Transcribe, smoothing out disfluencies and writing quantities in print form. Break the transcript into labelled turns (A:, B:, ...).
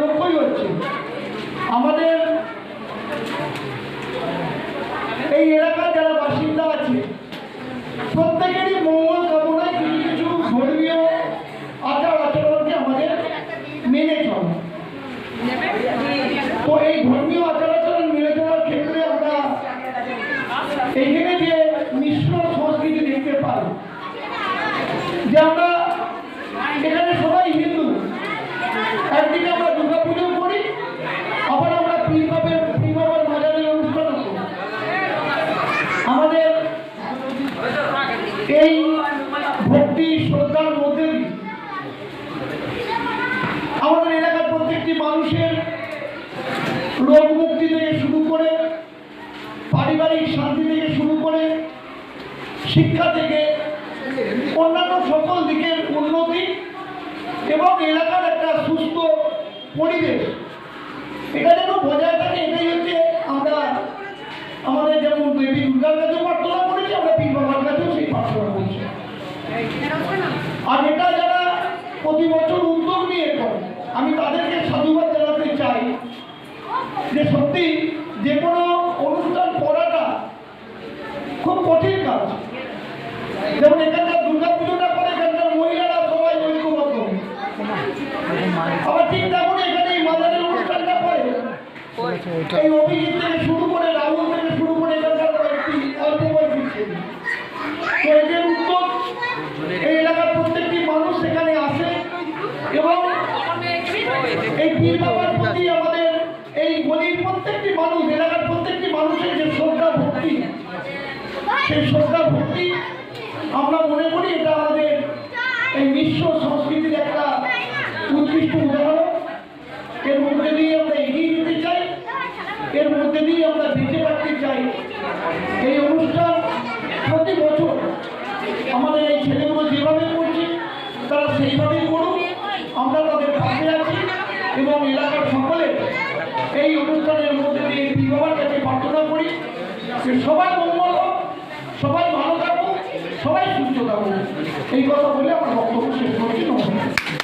A: লক্ষ্যই হচ্ছে আমাদের এই এলাকার যারা বাসিন্দা আছে প্রত্যেকেরই মঙ্গল কামনায় কিছু কিছু ধর্মীয় আচার আচরণকে আমাদের মেনে চলে। তো এই ধর্মীয় আচার আচরণ মেনে চলার ক্ষেত্রে আমরা এইখানে যে মিশ্র সংস্কৃতি দেখতে পাই, যে আমরা এখানে সবাই হিন্দু, একদিকে আমরা দুর্গা পুজো করি, আবার আমরা পীর বাবার মাজারের অনুষ্ঠান করি। আমাদের এই ভক্তি শ্রদ্ধার মধ্যে আমাদের এলাকার প্রত্যেকটি মানুষের রোগ মুক্তি থেকে শুরু করে, পারিবারিক শান্তি থেকে শুরু করে, শিক্ষা থেকে অন্যান্য সকল দিকের উন্নতি এবং এলাকার একটা সুস্থ পরিবেশ এটা যেন বজায় থাকে, এটাই হচ্ছে আমরা আমাদের যেমন দেবী দুর্গার কাছেও প্রার্থনা করেছি, আমরা পীর বাবার কাছেও সেই প্রার্থনা করছি। আর এটা যারা প্রতি বছর উদ্যোগ নিয়ে করে, আমি তাদেরকে সাধুবাদ জানাতে চাই যে সত্যি যে কোনো অনুষ্ঠান করাটা খুব কঠিন কাজ। যেমন এখানকার দুর্গা পুজোটা করে এখানকার মহিলারা সবাই ঐক্যবদ্ধ, আবার ঠিক তেমন এখানে এই মাজারের অনুষ্ঠানটা করে এই অভিজিৎ থেকে শুরু করে, রাহুল থেকে শুরু করে এখানকার একটি অল্প বয়সী ছেলে। তো এদের উদ্যোগ এই এলাকার প্রত্যেকটি মানুষ সেখানে আসে এবং এই পীর বাবার প্রতি আমাদের এই গলির প্রত্যেকটি মানুষ, এলাকার প্রত্যেকটি মানুষের যে শ্রদ্ধা ভক্তি, সেই শ্রদ্ধা ভক্তি আমরা মনে করি এটা আমাদের এই মিশ্র সংস্কৃতির একটা উৎকৃষ্ট উদাহরণ। এর মধ্যে দিয়ে আমরা এগিয়ে যেতে চাই, এর মধ্যে দিয়ে আমরা বেঁচে রাখতে চাই। এই অনুষ্ঠান প্রতি বছর আমাদের এই ছেলেগুলো যেভাবে করছে তারা সেইভাবেই করুক, আমরা তাদের পাশে আছি এবং এলাকার সকলে এই অনুষ্ঠানের মধ্যে দিয়ে পীর বাবার কাছে প্রার্থনা করি যে সবাই মঙ্গল হোক, সবাই ভালো থাকুক, সবাই সুস্থ থাকুক। এই কথা বলে আমার বক্তব্য শেষ করছি। নমস্কার।